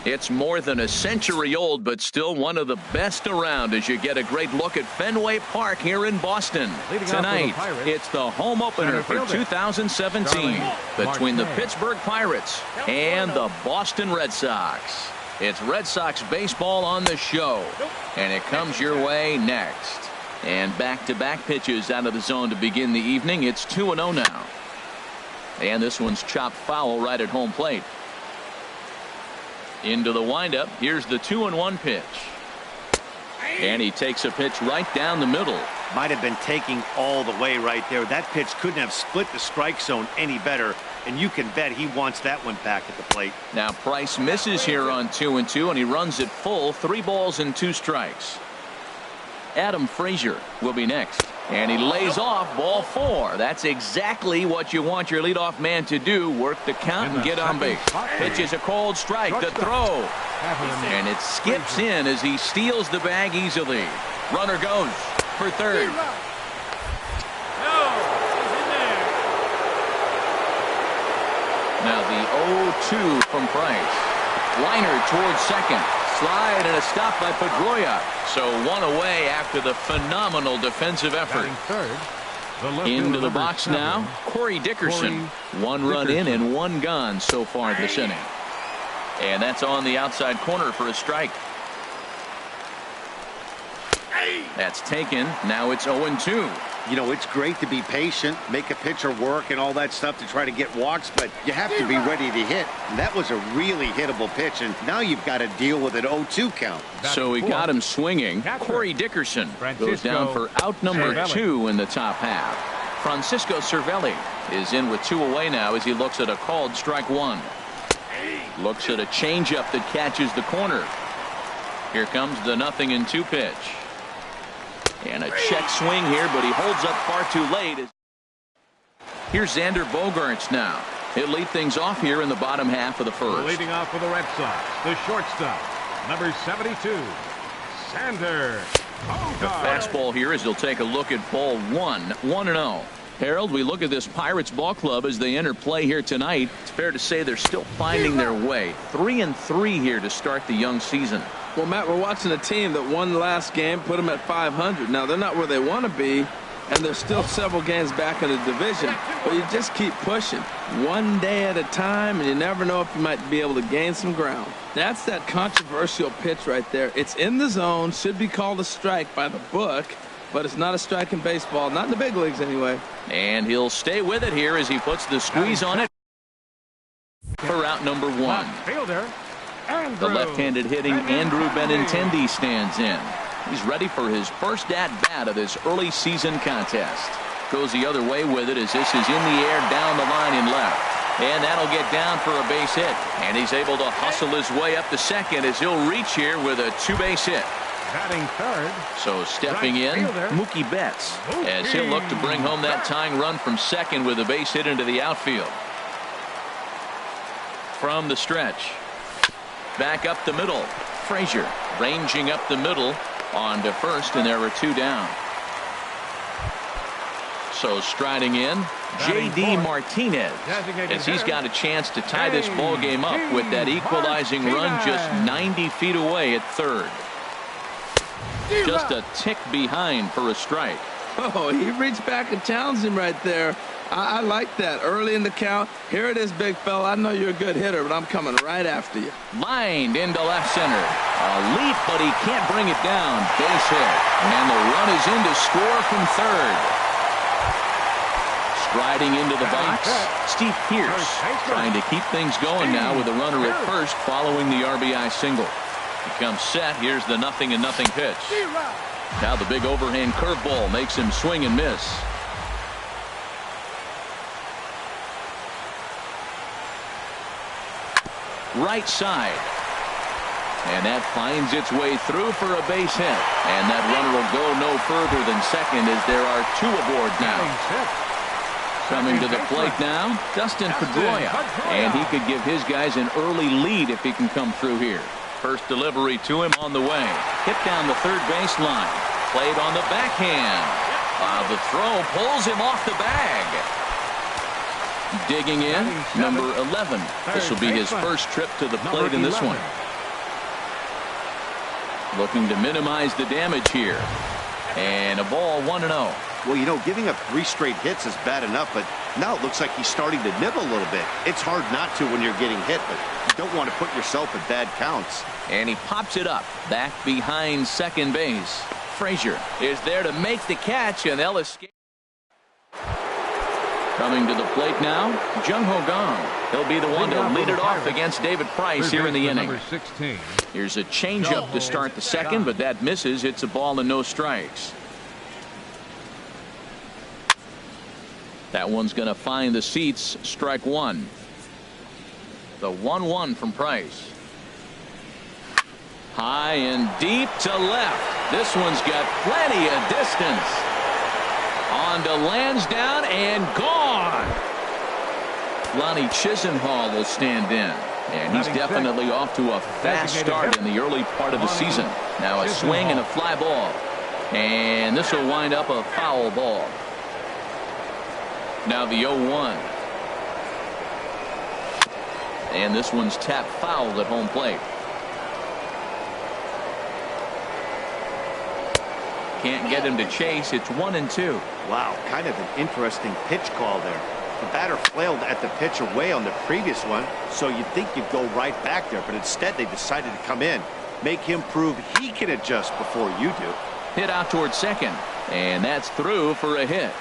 It's more than a century old, but still one of the best around as you get a great look at Fenway Park here in Boston. Tonight, it's the home opener for 2017 between the Pittsburgh Pirates and the Boston Red Sox. It's Red Sox baseball on the show, and it comes your way next. And back-to-back pitches out of the zone to begin the evening. It's 2-0 now. And this one's chopped foul right at home plate. Into the windup. Here's the 2-1 pitch. And he takes a pitch right down the middle. Might have been taking all the way right there. That pitch couldn't have split the strike zone any better. And you can bet he wants that one back at the plate. Now Price misses here on 2-2, and he runs it full. 3 balls and 2 strikes. Adam Frazier will be next. And he lays off ball 4. That's exactly what you want your leadoff man to do. Work the count and get on base. Pitch is a cold strike. The throw. And it skips in as he steals the bag easily. Runner goes for third. Now the 0-2 from Price. Liner towards second. Slide and a stop by Pedroia. So 1 away after the phenomenal defensive effort. Into the box now, Corey Dickerson. 1 run in and 1 gone so far this inning. And that's on the outside corner for a strike. That's taken. Now it's 0-2. You know, it's great to be patient, make a pitcher work and all that stuff to try to get walks, but you have to be ready to hit. And that was a really hittable pitch, and now you've got to deal with an 0-2 count. So he got him swinging. Corey Dickerson goes down for out number 2 in the top half. Francisco Cervelli is in with 2 away now as he looks at a called strike 1. Looks at a changeup that catches the corner. Here comes the 0-2 pitch. And a check swing here, but he holds up far too late. Here's Xander Bogaerts now. He'll lead things off here in the bottom half of the first. Leading off for the Red Sox, the shortstop, number 72, Xander Bogaerts. The fastball here as he'll take a look at ball 1, 1-0. Harold, we look at this Pirates ball club as they enter play here tonight. It's fair to say they're still finding their way. 3-3 here to start the young season. Well, Matt, we're watching a team that won the last game, put them at 500. Now, they're not where they want to be, and they're still several games back in the division. But you just keep pushing one day at a time, and you never know if you might be able to gain some ground. That's that controversial pitch right there. It's in the zone, should be called a strike by the book, but it's not a strike in baseball, not in the big leagues anyway. And he'll stay with it here as he puts the squeeze on it for out number 1. Fielder. The left-handed hitting Andrew Benintendi stands in. He's ready for his first at-bat of this early season contest. Goes the other way with it as this is in the air down the line in left. And that'll get down for a base hit. And he's able to hustle his way up to second as he'll reach here with a 2-base hit. Batting third. So stepping in, Mookie Betts, as he'll look to bring home that tying run from second with a base hit into the outfield. From the stretch. Back up the middle. Frazier ranging up the middle on to first, and there were 2 down. So striding in, J.D. Martinez, as he's got a chance to tie this ball game up with that equalizing run just 90 feet away at third. Just a tick behind for a strike. Oh, he reached back and challenged him right there. I like that. Early in the count. Here it is, big fella. I know you're a good hitter, but I'm coming right after you. Lined into left center. A leap, but he can't bring it down. Base hit. And the run is in to score from third. Striding into the box, Steve Pearce trying to keep things going now with a runner at first following the RBI single. He comes set. Here's the 0-0 pitch. Now the big overhand curveball makes him swing and miss. Right side. And that finds its way through for a base hit. And that runner will go no further than second as there are 2 aboard now. Coming to the plate now, Dustin Pedroia. And he could give his guys an early lead if he can come through here. First delivery to him on the way. Hit down the third baseline. Played on the backhand. The throw pulls him off the bag. Digging in, number 11. This will be his first trip to the plate in this one. Looking to minimize the damage here. And a ball 1-0. Well, you know, giving up 3 straight hits is bad enough, but now it looks like he's starting to nibble a little bit. It's hard not to when you're getting hit, but you don't want to put yourself in bad counts. And he pops it up back behind second base. Frazier is there to make the catch, and they'll escape. Coming to the plate now, Jung-Ho Kang. He'll be the one to lead it off against David Price here in the inning. Here's a changeup to start the second, but that misses. It's a ball and no strikes. That one's going to find the seats. Strike one. The 1-1 from Price. High and deep to left. This one's got plenty of distance. On to Lansdowne and gone. Lonnie Chisenhall will stand in. And he's definitely off to a fast start in the early part of the season. Now a swing and a fly ball. And this will wind up a foul ball. Now the 0-1. And this one's tapped foul at home plate. Can't get him to chase. It's 1-2. Wow, kind of an interesting pitch call there. The batter flailed at the pitch away on the previous one, so you'd think you'd go right back there, but instead they decided to come in, make him prove he can adjust before you do. Hit out towards second, and that's through for a hit.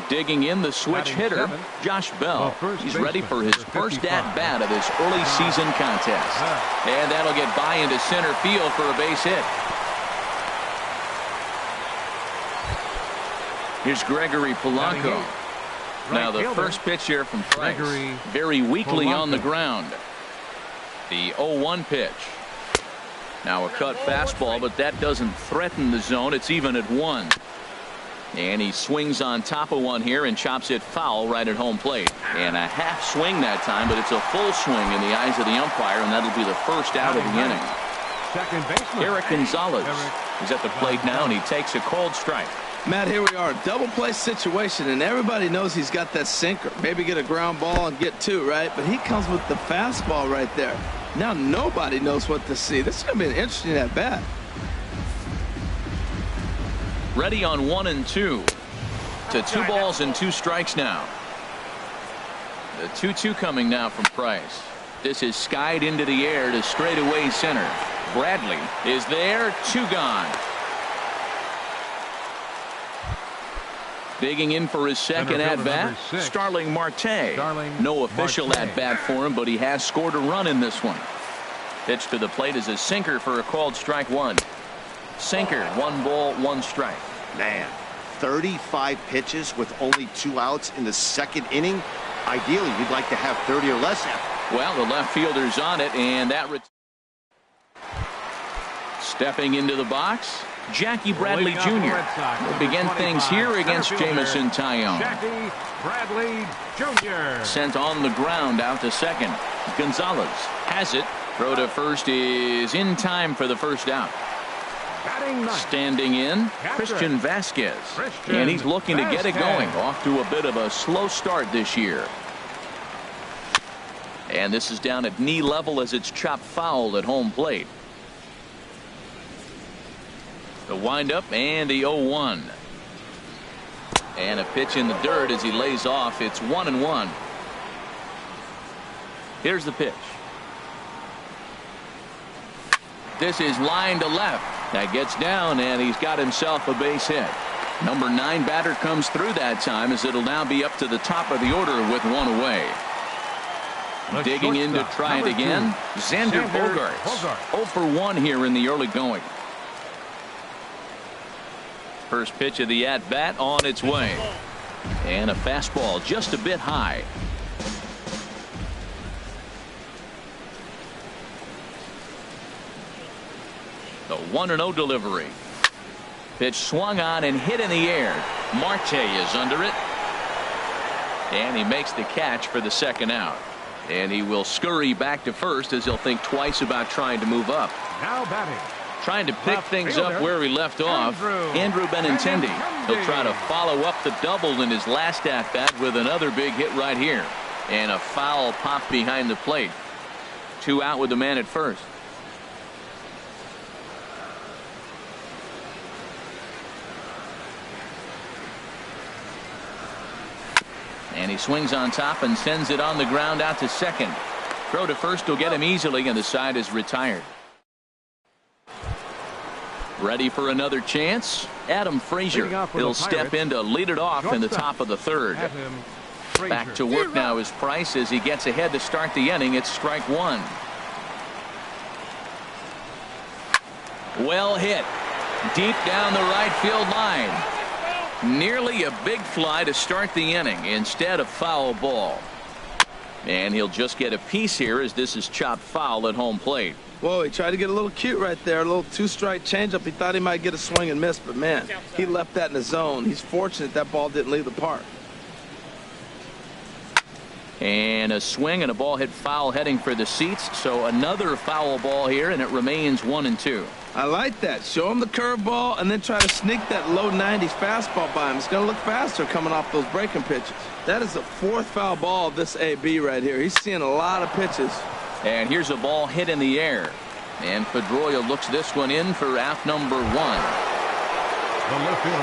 Digging in the switch hitter, Josh Bell. He's ready for his first at-bat of this early season contest. And that'll get by into center field for a base hit. Here's Gregory Polanco. Now the first pitch here from Price. Very weakly on the ground. The 0-1 pitch. Now a cut fastball, but that doesn't threaten the zone. It's even at 1. And he swings on top of one here and chops it foul right at home plate. And a half swing that time, but it's a full swing in the eyes of the umpire, and that'll be the first out of the inning. Eric Gonzalez is at the plate now, and he takes a cold strike. Matt, here we are, double play situation, and everybody knows he's got that sinker. Maybe get a ground ball and get 2, right? But he comes with the fastball right there. Now nobody knows what to see. This is going to be an interesting at bat. Ready on 1-2 to 2 balls and 2 strikes now. The 2-2 coming now from Price. This is skied into the air to straightaway center. Bradley is there. 2 gone. Digging in for his second at-bat, Starling Marte. No official at-bat for him, but he has scored a run in this one. Pitch to the plate is a sinker for a called strike 1. Sinker, 1 ball, 1 strike. Man, 35 pitches with only 2 outs in the second inning. Ideally, you'd like to have 30 or less. Well, the left fielder's on it, and that stepping into the box, Jackie Bradley Jr. will begin things here against Jamison Tyone. Jackie Bradley Jr. Sent on the ground out to second. Gonzalez has it. Throw to first is in time for the first out. Standing in, Christian Vasquez. And he's looking to get it going. Off to a bit of a slow start this year. And this is down at knee level as it's chopped foul at home plate. The windup and the 0-1. And a pitch in the dirt as he lays off. It's 1-1. Here's the pitch. This is line to left. That gets down, and he's got himself a base hit. Number 9 batter comes through that time, as it'll now be up to the top of the order with 1 away. Digging in to try it again, Xander Bogaerts. 0 for 1 here in the early going. First pitch of the at-bat on its way. And a fastball just a bit high. The 1-0 delivery. Pitch swung on and hit in the air. Marte is under it. And he makes the catch for the second out. And he will scurry back to first as he'll think twice about trying to move up. Now batting. Trying to pick things up where he left off. Andrew Benintendi. He'll try to follow up the double in his last at-bat with another big hit right here. And a foul pop behind the plate. 2 out with the man at first. And he swings on top and sends it on the ground out to second. Throw to first will get him easily, and the side is retired. Ready for another chance? Adam Frazier. He'll step in to lead it off in the top of the third. Back to work now is Price as he gets ahead to start the inning. It's strike one. Well hit. Deep down the right field line. Nearly a big fly to start the inning. Instead, a foul ball. And he'll just get a piece here as this is chopped foul at home plate. Whoa, he tried to get a little cute right there. A little 2-strike changeup. He thought he might get a swing and miss, but man, he left that in the zone. He's fortunate that ball didn't leave the park. And a swing and a ball hit foul heading for the seats. So another foul ball here, and it remains 1-2. I like that. Show him the curveball and then try to sneak that low 90s fastball by him. It's going to look faster coming off those breaking pitches. That is the 4th foul ball of this AB right here. He's seeing a lot of pitches. And here's a ball hit in the air. And Pedroia looks this one in for out number 1.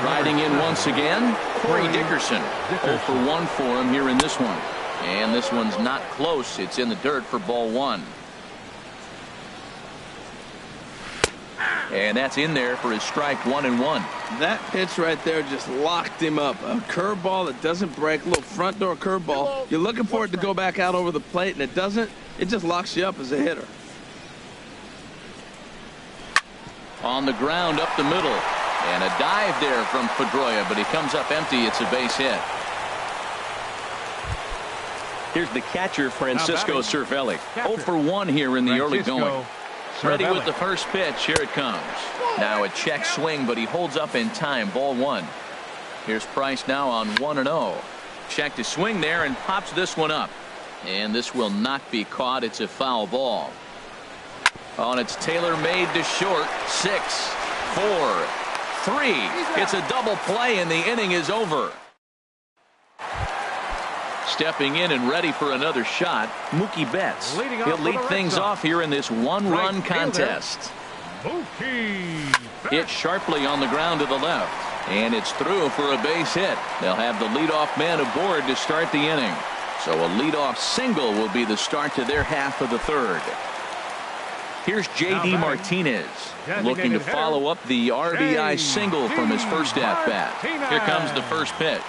Riding in once again, Corey Dickerson. 0 for 1 for him here in this one. And this one's not close. It's in the dirt for ball 1. And that's in there for his strike 1-1. That pitch right there just locked him up. A curveball that doesn't break, a little front door curveball. You're looking for it to go back out over the plate, and it doesn't. It just locks you up as a hitter. On the ground up the middle. And a dive there from Pedroia, but he comes up empty. It's a base hit. Here's the catcher, Francisco Cervelli. 0 for 1 here in the early going. Ready with the first pitch. Here it comes. Now a check swing, but he holds up in time. Ball 1. Here's Price now on 1-0. Check to swing there and pops this one up. And this will not be caught. It's a foul ball. Oh, and it's tailor-made to short. 6, 4, 3. It's a double play, and the inning is over. Stepping in and ready for another shot, Mookie Betts. He'll lead things off here in this one-run contest. Hit sharply on the ground to the left. And it's through for a base hit. They'll have the leadoff man aboard to start the inning. So a leadoff single will be the start to their half of the third. Here's J.D. Martinez looking to follow up the RBI single from his first at-bat. Here comes the first pitch.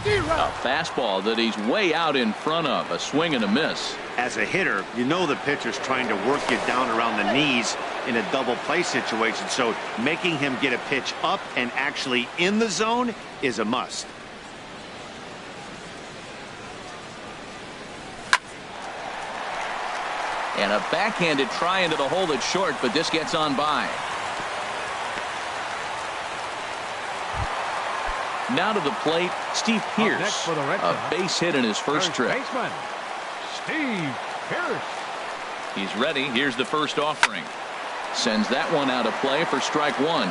A fastball that he's way out in front of. A swing and a miss. As a hitter, you know the pitcher's trying to work you down around the knees in a double play situation. So making him get a pitch up and actually in the zone is a must. And a backhanded try into the hole that's short, but this gets on by. Now to the plate, Steve Pearce. A base hit in his first trip. Steve Pearce. He's ready. Here's the first offering. Sends that one out of play for strike 1.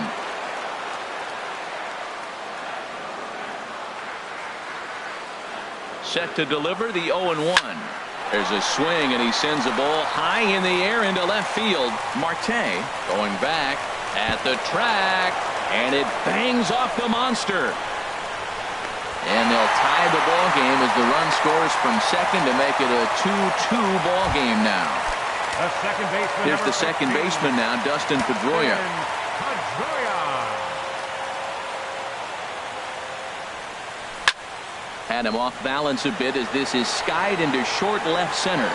Set to deliver the 0-1. There's a swing, and he sends a ball high in the air into left field. Marte going back at the track, and it bangs off the monster. And they'll tie the ball game as the run scores from second to make it a 2-2 ball game now. Here's the second baseman now, Dustin Pedroia. Had him off balance a bit as this is skied into short left center.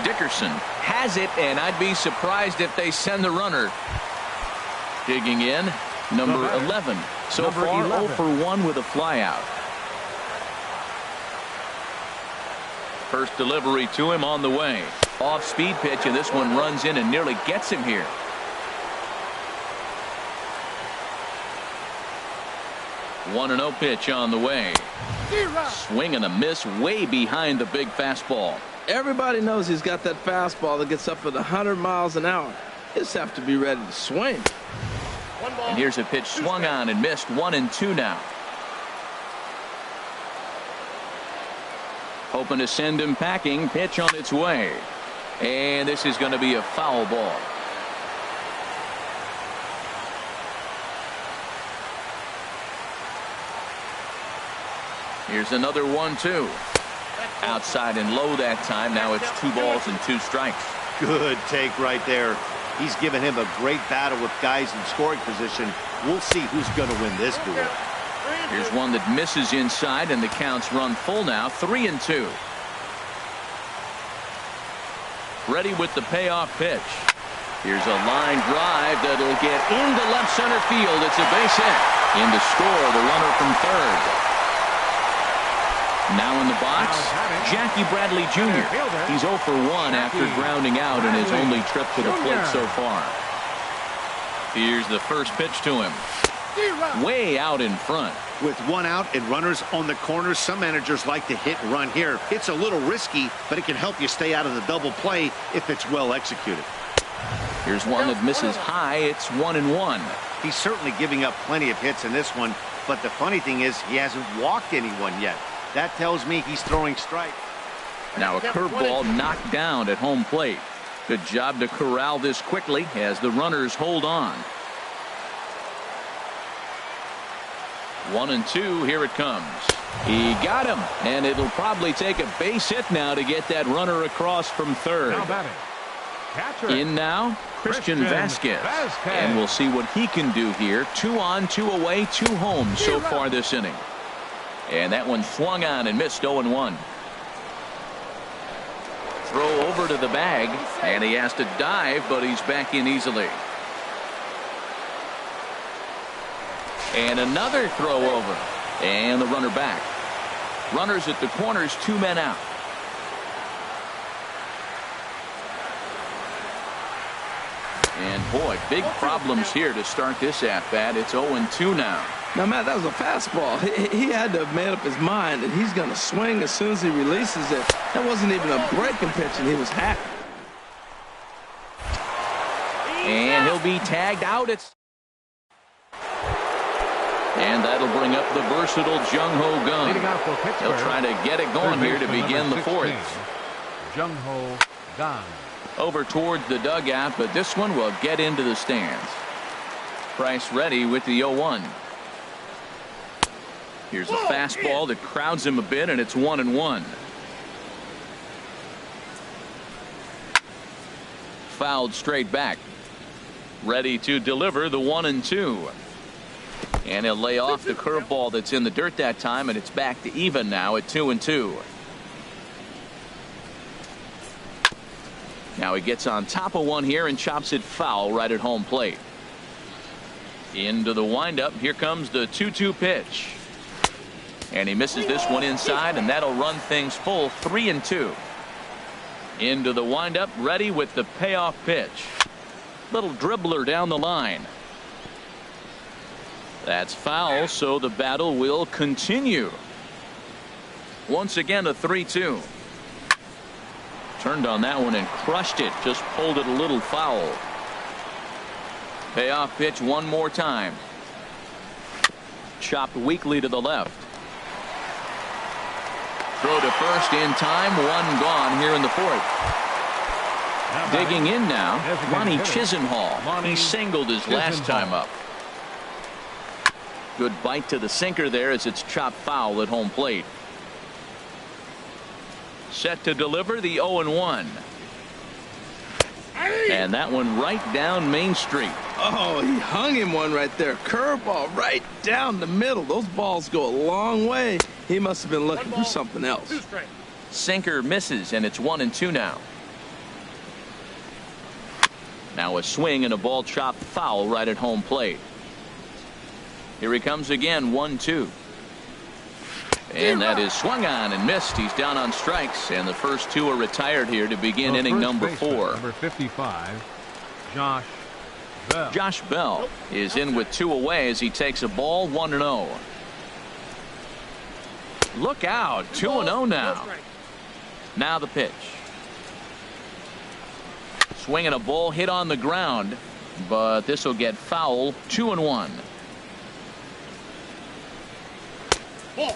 Dickerson has it, and I'd be surprised if they send the runner. Digging in, number 11. So far 0 for 1 with a flyout. First delivery to him on the way. Off speed pitch, and this one runs in and nearly gets him here. One 1-0 pitch on the way. Swing and a miss way behind the big fastball. Everybody knows he's got that fastball that gets up at 100 miles an hour. Just have to be ready to swing. And here's a pitch swung on and missed. 1-2 now. Hoping to send him packing. Pitch on its way. And this is going to be a foul ball. Here's another 1-2. Outside and low that time. Now it's 2 balls and 2 strikes. Good take right there. He's given him a great battle with guys in scoring position. We'll see who's going to win this duel. Here's one that misses inside, and the counts run full now, 3-2. Ready with the payoff pitch. Here's a line drive that'll get into left center field. It's a base hit. In to score, the runner from third. Now in the box, Jackie Bradley Jr. He's 0 for 1 after grounding out in his only trip to the plate so far. Here's the first pitch to him. Way out in front. With 1 out and runners on the corners, some managers like to hit and run here. It's a little risky, but it can help you stay out of the double play if it's well executed. Here's one that misses high. It's 1-1. He's certainly giving up plenty of hits in this one, but the funny thing is he hasn't walked anyone yet. That tells me he's throwing strikes. Now a curveball knocked down at home plate. Good job to corral this quickly as the runners hold on. 1-2, here it comes. He got him, and it'll probably take a base hit now to get that runner across from third. In now, Christian Vasquez. And we'll see what he can do here. 2 on, 2 away, 2 home so far this inning. And that one swung on and missed, 0-1. Throw over to the bag, and he has to dive, but he's back in easily. And another throw over, and the runner back. Runners at the corners, 2 men out. And boy, big problems here to start this at-bat. It's 0-2 now. Now, Matt, that was a fastball. He had to have made up his mind that he's going to swing as soon as he releases it. That wasn't even a breaking pitch, and he was happy. And he'll be tagged out. And that'll bring up the versatile Jung-Ho Gun. He'll try to get it going here to begin the 4th. Jung-Ho Gun. Over towards the dugout, but this one will get into the stands. Price ready with the 0-1. Here's a fastball that crowds him a bit, and it's 1-1. Fouled straight back. Ready to deliver the 1-2. And he'll lay off the curveball that's in the dirt that time, and it's back to even now at 2-2. Now he gets on top of one here and chops it foul right at home plate. Into the windup. Here comes the 2-2 pitch. And he misses this one inside, and that'll run things full, 3-2. Into the windup, ready with the payoff pitch. Little dribbler down the line. That's foul, so the battle will continue. Once again, a 3-2. Turned on that one and crushed it. Just pulled it a little foul. Payoff pitch one more time. Chopped weakly to the left. Throw to first in time. 1 gone here in the 4th. Digging in now, Ronnie Chisenhall. He singled his last time up. Good bite to the sinker there as it's chopped foul at home plate. Set to deliver the 0-1. And that one right down Main Street. Oh, he hung him one right there. Curveball right down the middle. Those balls go a long way. He must have been looking for something else. Sinker misses, and it's 1-2 now. Now a swing and a ball chopped foul right at home plate. Here he comes again, 1-2. And that is swung on and missed. He's down on strikes, and the first 2 are retired here to begin inning number 4. Number 55, Josh Bell. Josh Bell is in with 2 away as he takes a ball, 1-0. Look out, 2-0 now. Now the pitch. Swinging a ball hit on the ground, but this will get foul, 2-1.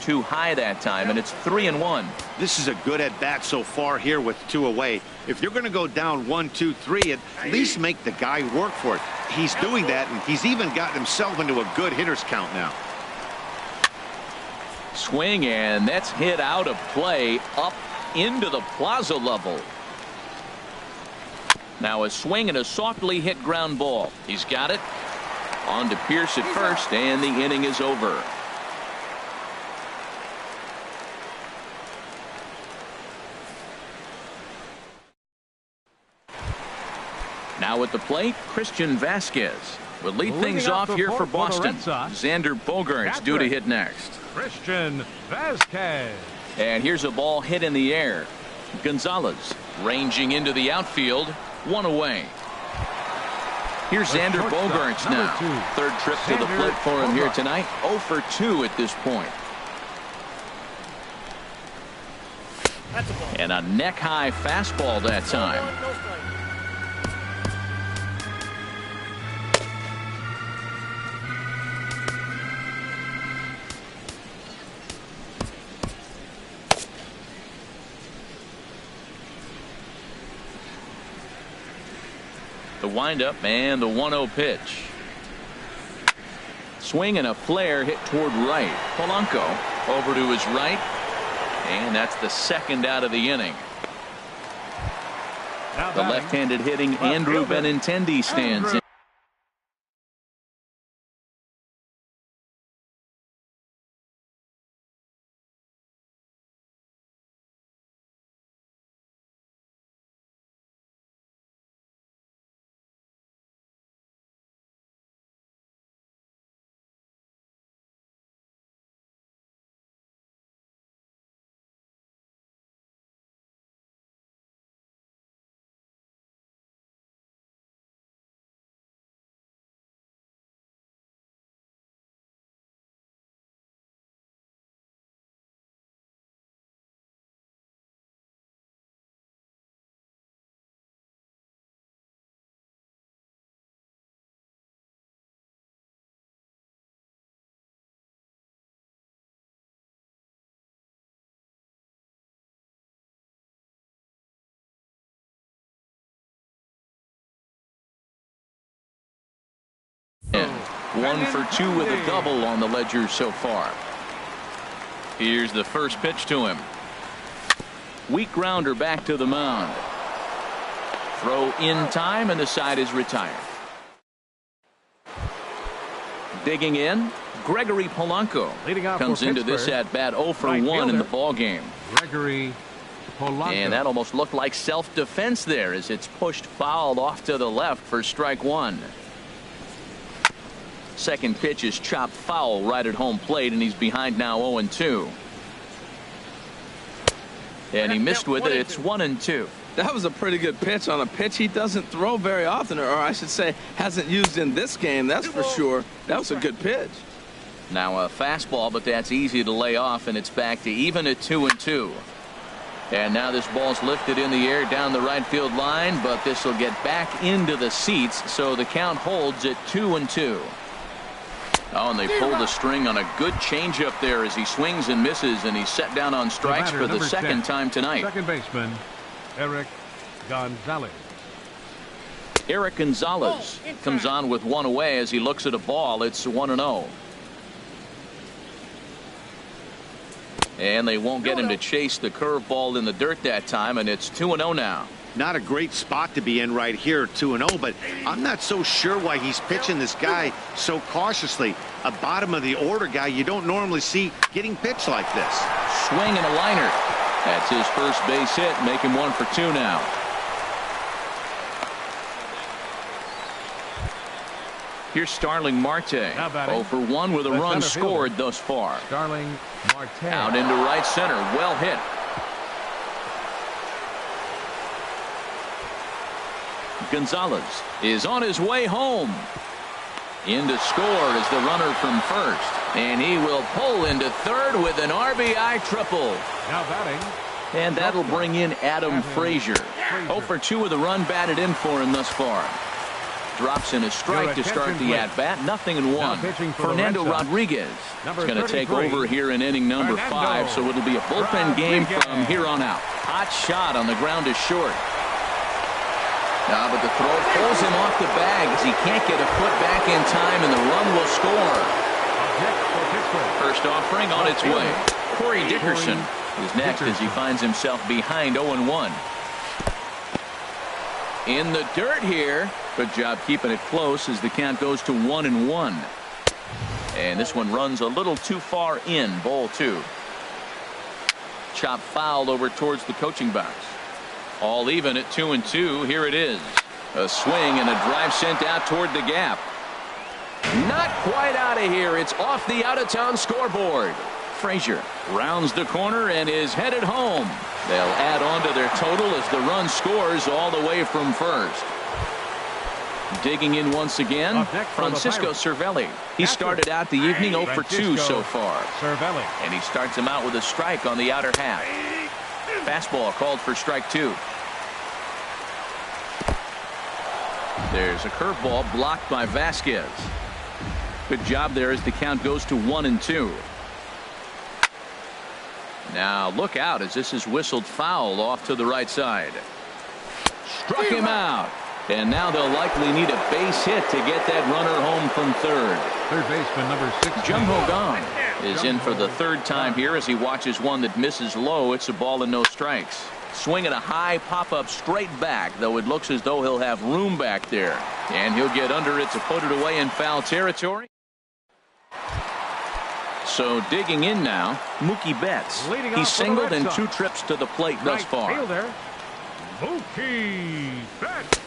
Too high that time, and it's 3-1. This is a good at-bat so far here with 2 away. If you're going to go down 1, 2, 3, at least make the guy work for it. He's doing that, and he's even gotten himself into a good hitter's count now. Swing, and that's hit out of play up into the plaza level. Now a swing and a softly hit ground ball. He's got it. On to Pierce at first, and the inning is over. Now at the plate, Christian Vasquez will lead things off here for Boston. Xander Bogaerts due to hit next. Christian Vasquez. And here's a ball hit in the air. Gonzalez ranging into the outfield. 1 away. Here's Xander Bogaerts now. 3rd trip to the plate for him here tonight. 0 for 2 at this point. And a neck-high fastball that time. The windup and the 1-0 pitch. Swing and a flare hit toward right. Polanco over to his right. And that's the 2nd out of the inning. The left-handed hitting Andrew Benintendi stands in. One for 2 with a double on the ledger so far. Here's the first pitch to him. Weak grounder back to the mound. Throw in time, and the side is retired. Digging in, Gregory Polanco comes into this at bat 0 for 1 in the ball game. Gregory Polanco. And that almost looked like self-defense there as it's pushed foul off to the left for strike 1. Second pitch is chopped foul right at home plate, and he's behind now 0-2. And he missed with it. It's 1-2. That was a pretty good pitch on a pitch he doesn't throw very often, or I should say hasn't used in this game, that's for sure. That was a good pitch. Now a fastball, but that's easy to lay off, and it's back to even at 2-2. And now this ball's lifted in the air down the right field line, but this will get back into the seats, so the count holds at 2-2. Oh, and they pull the string on a good changeup there as he swings and misses, and he's set down on strikes for the 2nd time tonight. Second baseman, Eric Gonzalez. Eric Gonzalez comes on with 1 away as he looks at a ball. It's 1-0. And they won't get him to chase the curveball in the dirt that time, and it's 2-0 now. Not a great spot to be in right here, 2-0, but I'm not so sure why he's pitching this guy so cautiously. A bottom of the order guy you don't normally see getting pitched like this. Swing and a liner. That's his first base hit, make him 1 for 2 now. Here's Starling Marte. 0 for 1 with a run scored thus far. Starling Marte. Out into right center. Well hit. Gonzalez is on his way home. In to score is the runner from first. And he will pull into third with an RBI triple. Now batting. And that'll bring in Adam Frazier. 0 for 2 with a run batted in for him thus far. drops in a strike to start the at-bat. 0-1. Fernando Rodriguez is going to take over here in inning number 5, so it'll be a bullpen game from here on out. Hot shot on the ground is short. But the throw pulls him off the bag as he can't get a foot back in time, and the run will score. First offering on its way. Corey Dickerson is next as he finds himself behind 0-1. In the dirt here. Good job keeping it close as the count goes to 1-1. And this one runs a little too far in. Ball 2. Chop fouled over towards the coaching box. All even at 2-2. Here it is. A swing and a drive sent out toward the gap. Not quite out of here. It's off the out-of-town scoreboard. Frazier rounds the corner and is headed home. They'll add on to their total as the run scores all the way from first. Digging in once again, Francisco Cervelli. He started out the evening 0 for 2 so far. And he starts him out with a strike on the outer half. Fastball called for strike 2. There's a curveball blocked by Vasquez. Good job there as the count goes to 1-2. Now look out as this is whistled foul off to the right side. Struck him out. And now they'll likely need a base hit to get that runner home from third. Third baseman number 6. Jung Ho Kang is in for the third time here as he watches one that misses low. It's a ball and no strikes. Swinging a high pop-up straight back, though it looks as though he'll have room back there. And he'll get under it to put it away in foul territory. So digging in now, Mookie Betts. He's singled in 2 trips to the plate thus far. Mookie Betts.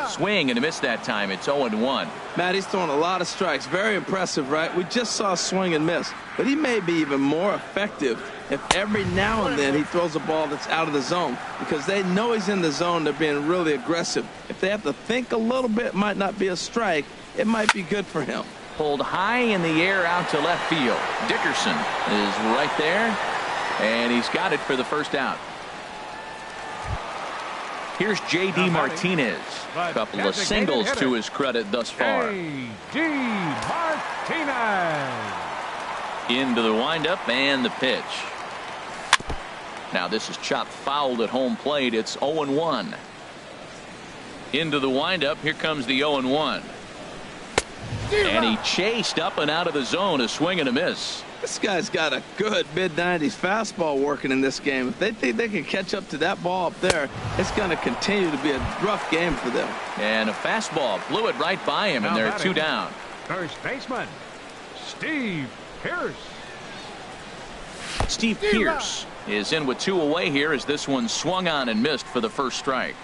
Swing and a miss that time. It's 0-1. Matt, he's throwing a lot of strikes. Very impressive, right? We just saw swing and miss. But he may be even more effective if every now and then he throws a ball that's out of the zone. Because they know he's in the zone. They're being really aggressive. If they have to think a little bit, might not be a strike. It might be good for him. Pulled high in the air out to left field. Dickerson is right there. And he's got it for the first out. Here's J.D. Martinez. A couple of singles to his credit thus far. J.D. Martinez. Into the windup and the pitch. Now this is chopped fouled at home plate. It's 0-1. Into the windup. Here comes the 0-1. And he chased up and out of the zone. A swing and a miss. This guy's got a good mid-90s fastball working in this game. If they think they can catch up to that ball up there, it's going to continue to be a rough game for them. And a fastball blew it right by him, and they're 2 down. First baseman, Steve Pearce. Steve Pearce is in with 2 away here as this one swung on and missed for the first strike.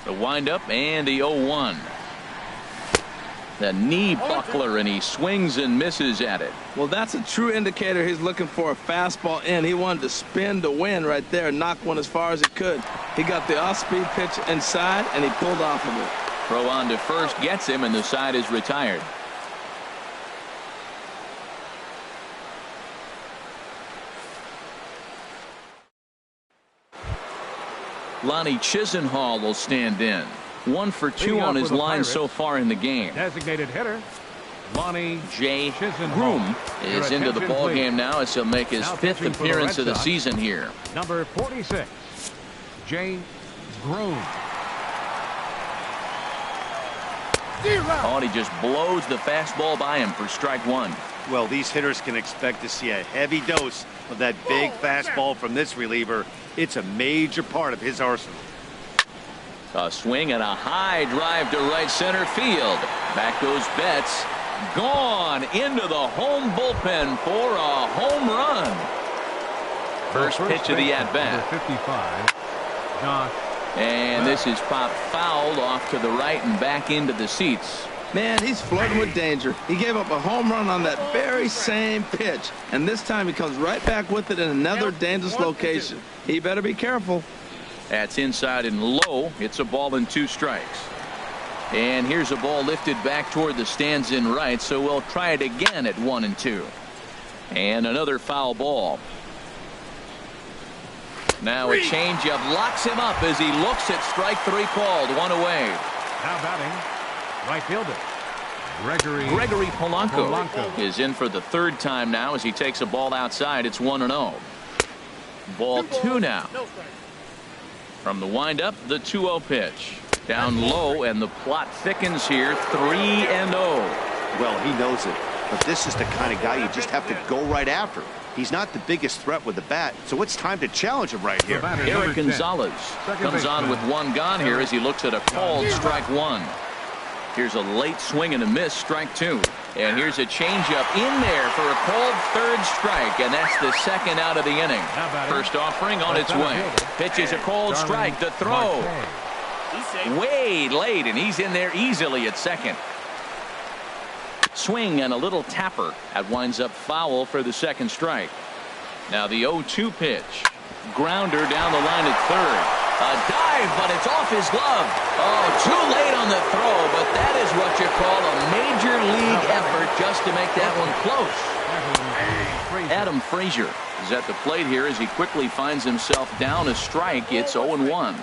The windup and the 0-1. The knee buckler, and he swings and misses at it. Well, that's a true indicator he's looking for a fastball in. He wanted to spin to win right there, knock one as far as he could. He got the off-speed pitch inside, and he pulled off of it. Throw on to first gets him, and the side is retired. Lonnie Chisenhall will stand in. 1 for 2 on his line so far in the game. Designated hitter, Lonnie J. Groom is into the ball game now as he'll make his 5th appearance of the season here. Number 46, J. Groom. Oh, and he just blows the fastball by him for strike 1. Well, these hitters can expect to see a heavy dose of that big fastball from this reliever. It's a major part of his arsenal. A swing and a high drive to right center field. Back goes Betts. Gone into the home bullpen for a home run. First pitch of the at-bat. 55, Josh. And this is popped fouled off to the right and back into the seats. Man, he's flirting with danger. He gave up a home run on that very same pitch. And this time he comes right back with it in another dangerous location. He better be careful. That's inside and low. It's a ball and 2 strikes. And here's a ball lifted back toward the stands in right, so we'll try it again at 1-2. And another foul ball. Now a changeup locks him up as he looks at strike 3 called. 1 away. Now batting, Right fielder, Gregory Polanco is in for the third time now as he takes a ball outside. It's 1-0. Ball 2 now. From the windup, the 2-0 pitch. Down low, and the plot thickens here. 3-0. Well, he knows it. But this is the kind of guy you just have to go right after. He's not the biggest threat with the bat, so it's time to challenge him right here. Eric Gonzalez comes on with one gone here as he looks at a called strike one. Here's a late swing and a miss, strike two. And here's a changeup in there for a called third strike, and that's the second out of the inning. First offering on its way. Pitch is a called strike. The throw. Way late, and he's in there easily at second. Swing and a little tapper. That winds up foul for the second strike. Now the 0-2 pitch. Grounder down the line at third. A dive, but it's off his glove. Oh, too late on the throw, but that is what you call a major league effort just to make that one close. Adam Frazier is at the plate here as he quickly finds himself down a strike. It's 0-1.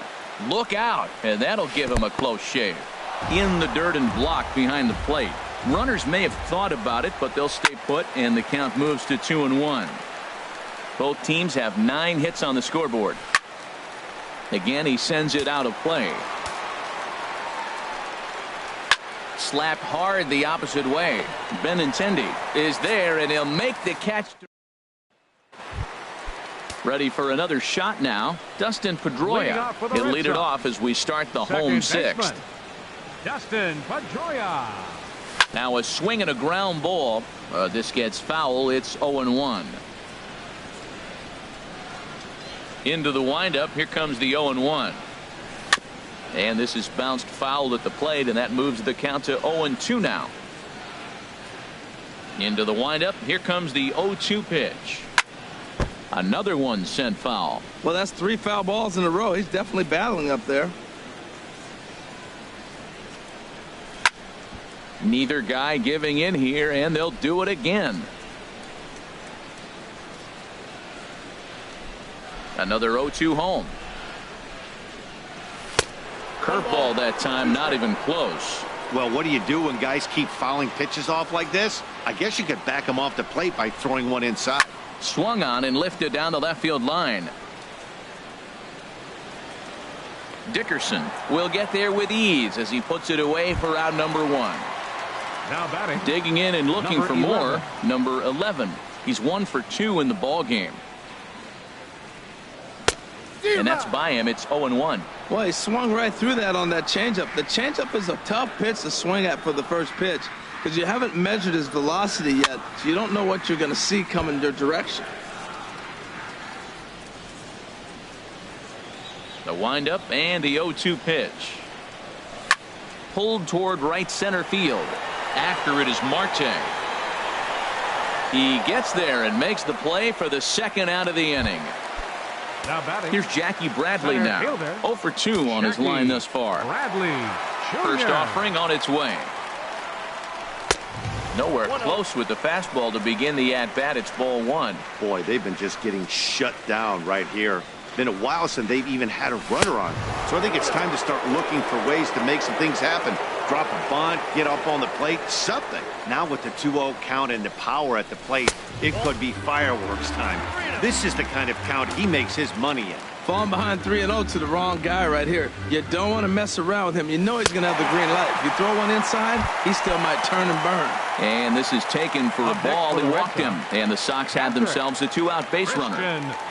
Look out, and that'll give him a close shave. In the dirt and blocked behind the plate. Runners may have thought about it, but they'll stay put, and the count moves to 2-1. Both teams have 9 hits on the scoreboard. Again, he sends it out of play. Slapped hard the opposite way. Benintendi is there, and he'll make the catch. Ready for another shot now. Dustin Pedroia. He'll lead it off as we start the home sixth. Dustin Pedroia. Now a swing and a ground ball. This gets foul. It's 0-1. Into the windup. Here comes the 0-1. And this is bounced foul at the plate, and that moves the count to 0-2 now. Into the windup. Here comes the 0-2 pitch. Another one sent foul. Well, that's 3 foul balls in a row. He's definitely battling up there. Neither guy giving in here, and they'll do it again. Another 0-2 home. Curveball that time, not even close. Well, what do you do when guys keep fouling pitches off like this? I guess you could back them off the plate by throwing one inside. Swung on and lifted down the left field line. Dickerson will get there with ease as he puts it away for out number 1. Now batting. Digging in and looking for more. Number 11. He's 1 for 2 in the ball game. And that's by him. It's 0-1. Well, he swung right through that on that changeup. The changeup is a tough pitch to swing at for the first pitch because you haven't measured his velocity yet, so you don't know what you're going to see coming your direction. The windup and the 0-2 pitch. Pulled toward right center field. After it is Marte. He gets there and makes the play for the second out of the inning. Now batting. Here's Jackie Bradley now. 0 for 2 on his line thus far. Bradley Jr. First offering on its way. Nowhere close with the fastball to begin the at-bat. It's ball 1. Boy, they've been just getting shut down right here. Been a while since they've even had a runner on. So I think it's time to start looking for ways to make some things happen. Drop a bunt, get up on the plate, something. Now with the 2-0 count and the power at the plate, it could be fireworks time. This is the kind of count he makes his money in. Falling behind 3-0 to the wrong guy right here. You don't want to mess around with him. You know he's going to have the green light. If you throw one inside, he still might turn and burn. And this is taken for a ball. He walked him. And the Sox have themselves a 2-out base runner.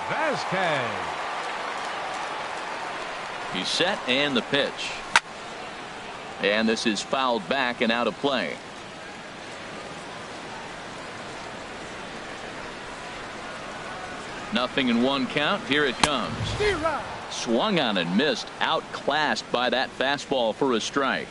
Vasquez. He's set and the pitch. And this is fouled back and out of play. Nothing in 1 count. Here it comes. Swung on and missed. Outclassed by that fastball for a strike.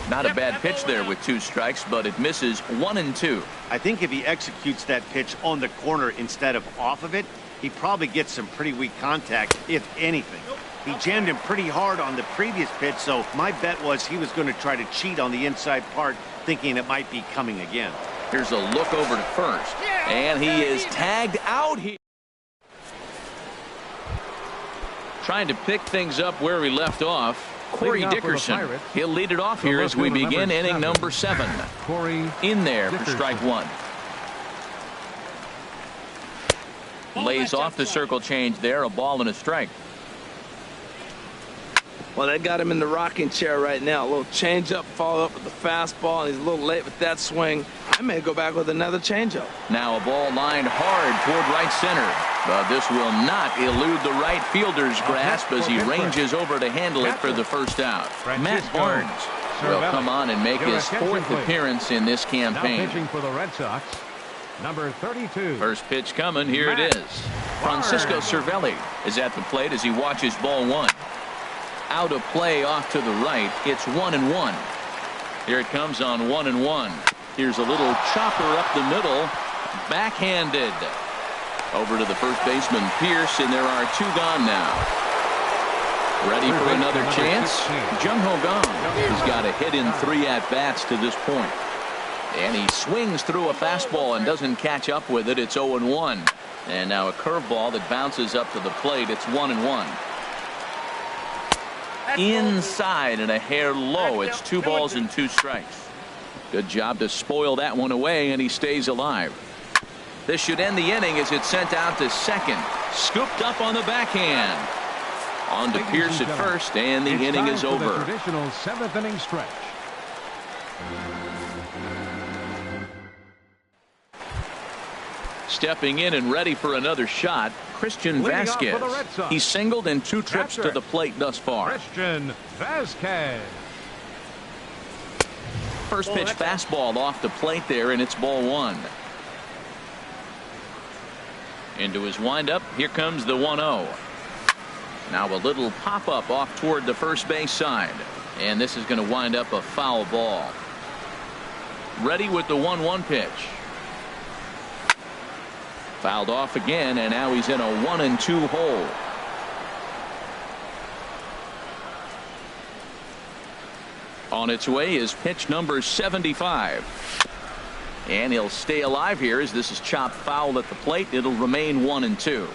Not a bad pitch there with 2 strikes, but it misses 1 and 2. I think if he executes that pitch on the corner instead of off of it, he probably gets some pretty weak contact, if anything. He jammed him pretty hard on the previous pitch, so my bet was he was going to try to cheat on the inside part, thinking it might be coming again. Here's a look over to first, and he is tagged out here. Trying to pick things up where we left off. Corey Dickerson. He'll lead it off here as we begin inning number 7. Corey in there for Dickerson. strike 1. Lays off the circle change there. A ball and a strike. Well, they got him in the rocking chair right now. A little changeup, follow up with the fastball, and he's a little late with that swing. I may go back with another changeup. Now a ball lined hard toward right center. But this will not elude the right fielder's grasp as he ranges over to handle it for the first out. Matt Barnes will come on and make his 4th appearance in this campaign. Now pitching for the Red Sox, number 32. First pitch coming. Here it is. Francisco Cervelli is at the plate as he watches ball 1. Out of play off to the right. It's 1-1. Here it comes on 1-1. Here's a little chopper up the middle. Backhanded. Over to the first baseman, Pierce, and there are 2 gone now. Ready for another chance? Jung-Ho Kang. He's got a hit in 3 at-bats to this point. And he swings through a fastball and doesn't catch up with it. It's 0-1. And now a curveball that bounces up to the plate. It's 1-1. Inside and a hair low. It's 2 balls and 2 strikes. Good job to spoil that one away, and he stays alive. This should end the inning as it's sent out to second. Scooped up on the backhand. On to Pierce at first, and the inning is over. The traditional 7th inning stretch. Stepping in and ready for another shot, Christian Vasquez. He's singled in 2 trips to the plate thus far. Christian Vasquez. First pitch fastball off the plate there, and it's ball 1. Into his windup. Here comes the 1-0. Now a little pop-up off toward the first base side. And this is going to wind up a foul ball. Ready with the 1-1 pitch. Fouled off again, and now he's in a 1-2 hole. On its way is pitch number 75. And he'll stay alive here as this is chopped foul at the plate. It'll remain 1-2.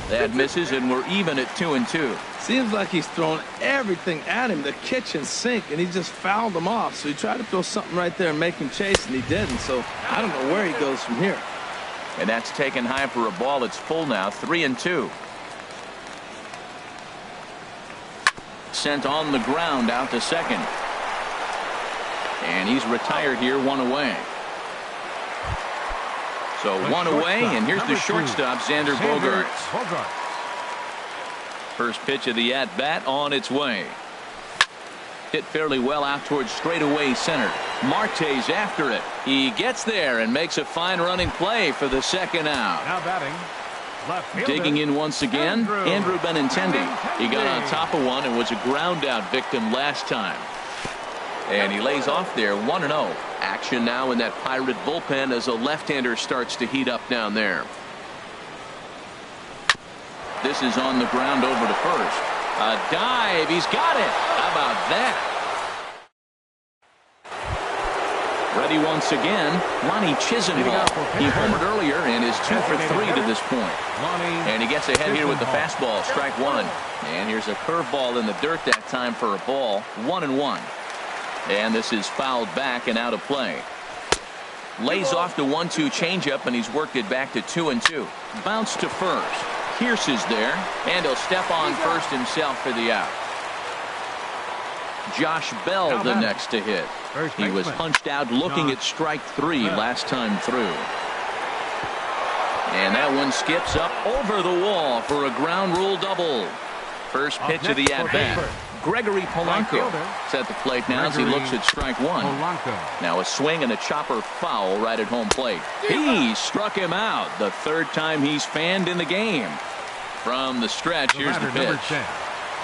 That misses, and we're even at 2-2. Seems like he's thrown everything at him, the kitchen sink, and he just fouled him off. So he tried to throw something right there and make him chase, and he didn't. So I don't know where he goes from here. And that's taken high for a ball. It's full now, 3-2. Sent on the ground out to second. And he's retired here, 1 away. So 1 away, and here's the shortstop, Xander Bogaerts. First pitch of the at-bat on its way. Hit fairly well out towards straightaway center. Marte's after it. He gets there and makes a fine running play for the second out. Now batting. Digging in once again, Andrew Benintendi. He got on top of one and was a ground out victim last time. And he lays off there, 1-0. Action now in that Pirate bullpen as a left-hander starts to heat up down there. This is on the ground over to first. A dive. He's got it. How about that? Ready once again, Lonnie Chisenhall. He homered earlier and is 2 for 3 to this point. And he gets ahead here with the fastball, strike 1. And here's a curveball in the dirt that time for a ball, 1-1. And this is fouled back and out of play. Lays off the 1-2 changeup, and he's worked it back to 2-2. Bounce to first. Pierce is there, and he'll step on first himself for the out. Josh Bell the next to hit. He was punched out looking at strike 3 last time through. And that one skips up over the wall for a ground rule double. First pitch of the at-bat. Gregory Polanco is at the plate now as he looks at strike 1. Now a swing and a chopper foul right at home plate. He struck him out the 3rd time he's fanned in the game. From the stretch, here's the pitch.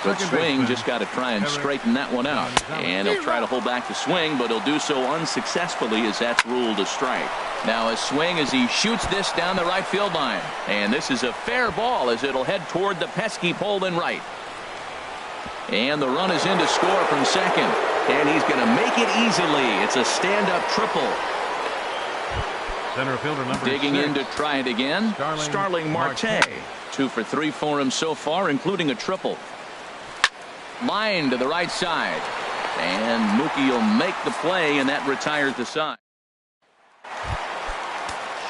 Good swing, just got to try and straighten that one out. And he'll try to hold back the swing, but he'll do so unsuccessfully as that's ruled a strike. Now a swing as he shoots this down the right field line. And this is a fair ball as it'll head toward the pesky pole in right. And the run is in to score from second. And he's going to make it easily. It's a stand-up triple. Center fielder number Digging 6. in to try it again. Starling Marte. 2 for 3 for him so far, including a triple. Line to the right side. And Mookie will make the play, and that retires the side.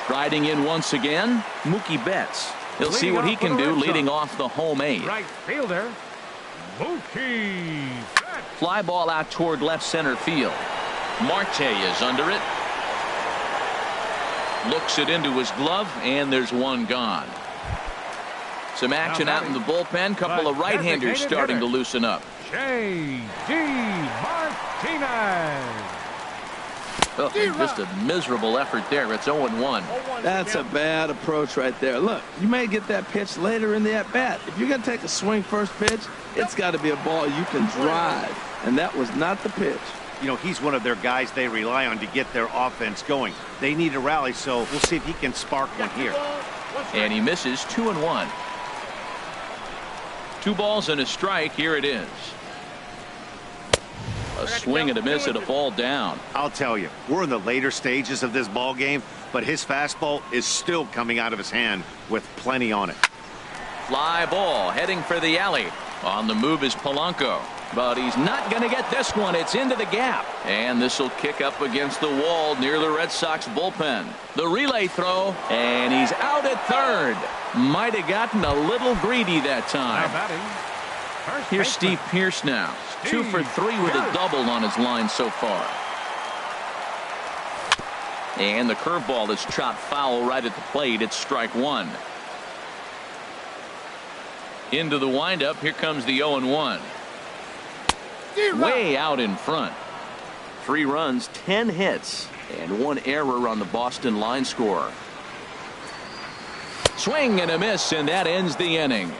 Striding in once again, Mookie Betts. He'll see what he can do leading off the home 8. Right fielder, Mookie Betts. Fly ball out toward left center field. Marte is under it. Looks it into his glove, and there's one gone. Some action out in the bullpen. Couple of right-handers starting to loosen up. J.D. Martinez. Oh, just a miserable effort there. It's 0-1. That's a bad approach right there. Look, you may get that pitch later in the at-bat. If you're going to take a swing first pitch, it's got to be a ball you can drive. And that was not the pitch. You know, he's one of their guys they rely on to get their offense going. They need a rally, so we'll see if he can spark one here. And he misses 2-1. 2 balls and a strike. Here it is. A swing and a miss and a ball down. I'll tell you, we're in the later stages of this ball game, but his fastball is still coming out of his hand with plenty on it. Fly ball heading for the alley. On the move is Polanco, but he's not going to get this one. It's into the gap, and this will kick up against the wall near the Red Sox bullpen. The relay throw, and he's out at third. Might have gotten a little greedy that time. Here's Steve Pearce now. 2 for 3 with a double on his line so far. And the curveball is chopped foul right at the plate. It's strike 1. Into the windup. Here comes the 0-1. Way out in front. 3 runs, 10 hits, and 1 error on the Boston line score. Swing and a miss, and that ends the inning.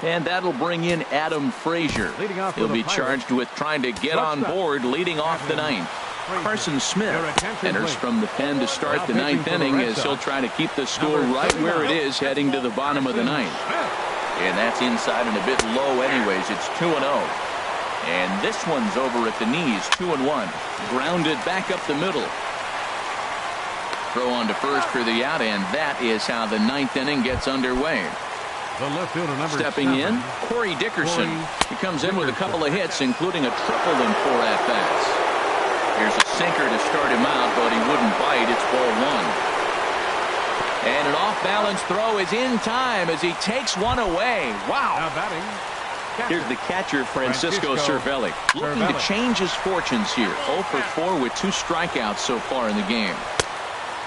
And that'll bring in Adam Frazier. He'll be charged with trying to get on board leading off the 9th. Carson Smith enters from the pen to start the 9th inning as he'll try to keep the score right where it is heading to the bottom of the 9th. And that's inside and a bit low anyways. It's 2-0. And this one's over at the knees. 2-1. Grounded back up the middle. Throw on to first for the out, and that is how the 9th inning gets underway. Stepping in, Corey Dickerson. He comes in with a couple of hits, including a triple in 4 at-bats. Here's a sinker to start him out, but he wouldn't bite. It's ball 1. And an off-balance throw is in time as he takes one away. Wow. Here's the catcher, Francisco Cervelli, looking to change his fortunes here. 0 for 4 with 2 strikeouts so far in the game.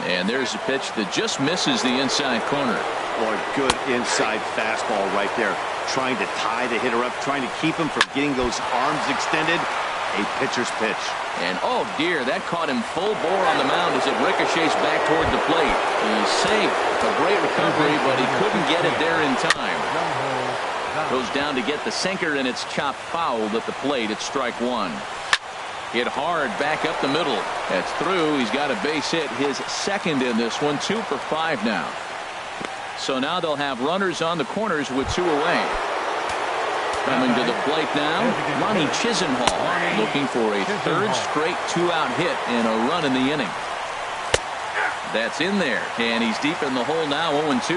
And there's a pitch that just misses the inside corner. Boy, good inside fastball right there. Trying to tie the hitter up, trying to keep him from getting those arms extended. A pitcher's pitch. And oh dear, that caught him full bore on the mound as it ricochets back toward the plate. He's safe. A great recovery, but he couldn't get it there in time. Goes down to get the sinker, and it's chopped foul at the plate. It's strike 1. Hit hard back up the middle. That's through. He's got a base hit, his second in this one. 2 for 5 now. So now they'll have runners on the corners with 2 away. Coming to the plate now, Ronnie Chisenhall looking for a 3rd straight 2-out hit and a run in the inning. That's in there, and he's deep in the hole now, 0-2.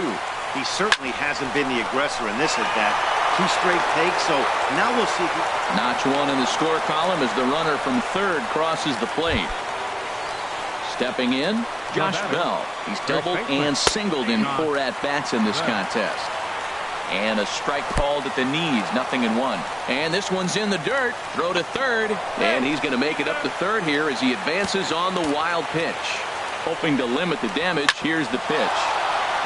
He certainly hasn't been the aggressor in this at bat. 2 straight takes, so now we'll see. Notch 1 in the score column as the runner from 3rd crosses the plate. Stepping in, Josh Bell. He's doubled and singled in 4 at-bats in this contest. And a strike called at the knees, 0-1. And this one's in the dirt. Throw to 3rd, and he's going to make it up to 3rd here as he advances on the wild pitch. Hoping to limit the damage, here's the pitch.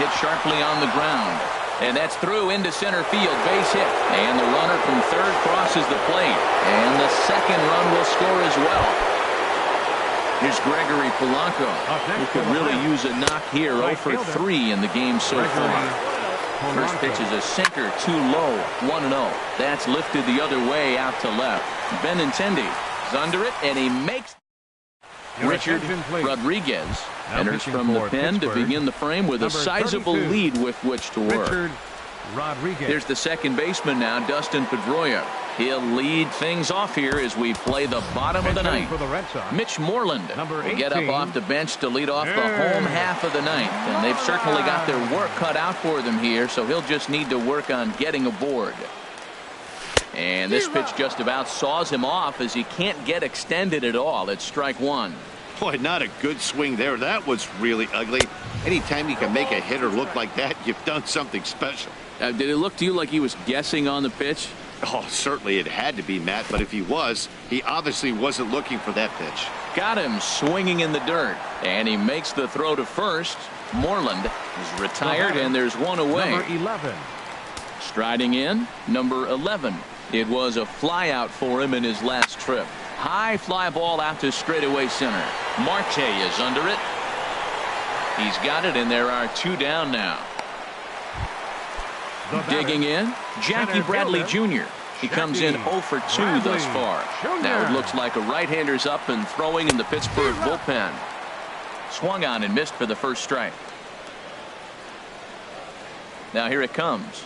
Hit sharply on the ground. And that's through into center field, base hit. And the runner from 3rd crosses the plate. And the second run will score as well. Here's Gregory Polanco, who could really use a knock here. 0 for 3 in the game so far. First pitch is a sinker, too low, 1-0. That's lifted the other way out to left. Benintendi is under it, and he makes. Richard Rodriguez enters from the pen to begin the frame with a sizable lead with which to work. Here's the second baseman now, Dustin Pedroia. He'll lead things off here as we play the bottom of the ninth. For the Red Sox, Mitch Moreland Number will get up 18. off the bench to lead off the home half of the ninth. And they've certainly got their work cut out for them here, so he'll just need to work on getting aboard. And this pitch just about saws him off as he can't get extended at all. It's strike one. Boy, not a good swing there. That was really ugly. Anytime you can make a hitter look like that, you've done something special. Did it look to you like he was guessing on the pitch? Oh, certainly it had to be, Matt, but if he was, he obviously wasn't looking for that pitch. Got him swinging in the dirt, and he makes the throw to first. Moreland is retired, and there's one away. Number 11. Striding in, number 11. It was a fly out for him in his last trip. High fly ball out to straightaway center. Marte is under it. He's got it, and there are two down now. Digging in, Jackie Bradley Jr. He comes in 0 for 2 thus far. Now it looks like a right-hander's up and throwing in the Pittsburgh bullpen. Swung on and missed for the first strike. Now here it comes.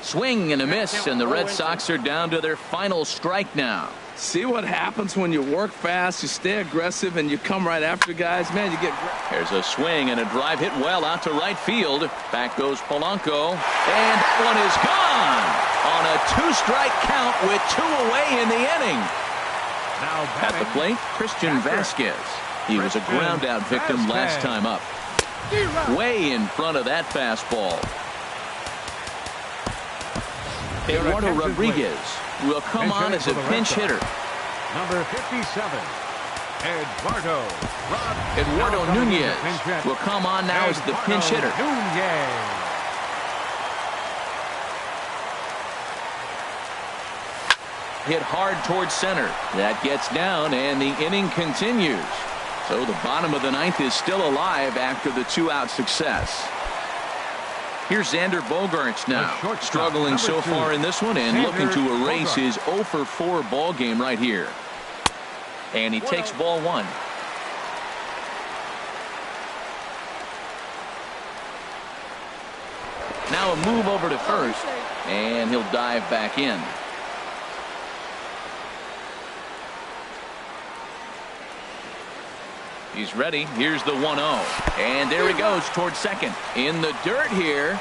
Swing and a miss, and the Red Sox are down to their final strike now. See what happens when you work fast, you stay aggressive, and you come right after guys. Man, you get... There's a swing and a drive hit well out to right field. Back goes Polanco, and that one is gone on a two-strike count with 2 away in the inning. Now At the plate, Christian Vasquez. He was a ground-out victim last time up. Way in front of that fastball. Eduardo Rodriguez will come on as a pinch hitter. Number 57. Eduardo Nunez will come on now as the pinch hitter. Hit hard towards center. That gets down, and the inning continues. So the bottom of the ninth is still alive after the 2-out success. Here's Xander Bogaerts now, struggling so far in this one and looking to erase his 0 for 4 ball game right here. And he takes ball 1. Now a move over to first, and he'll dive back in. He's ready. Here's the 1-0. And there he goes towards second. In the dirt here.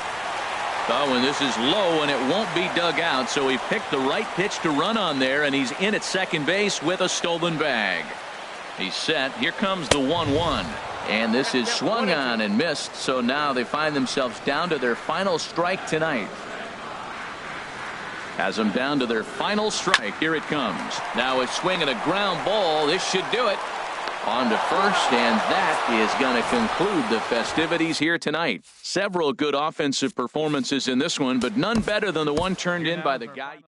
Oh, and this is low, and it won't be dug out. So he picked the right pitch to run on there, and he's in at second base with a stolen bag. He's set. Here comes the 1-1. And this is swung on and missed. So now they find themselves down to their final strike tonight. Has them down to their final strike. Here it comes. Now a swing and a ground ball. This should do it. On to first, and that is going to conclude the festivities here tonight. Several good offensive performances in this one, but none better than the one turned in by the guy.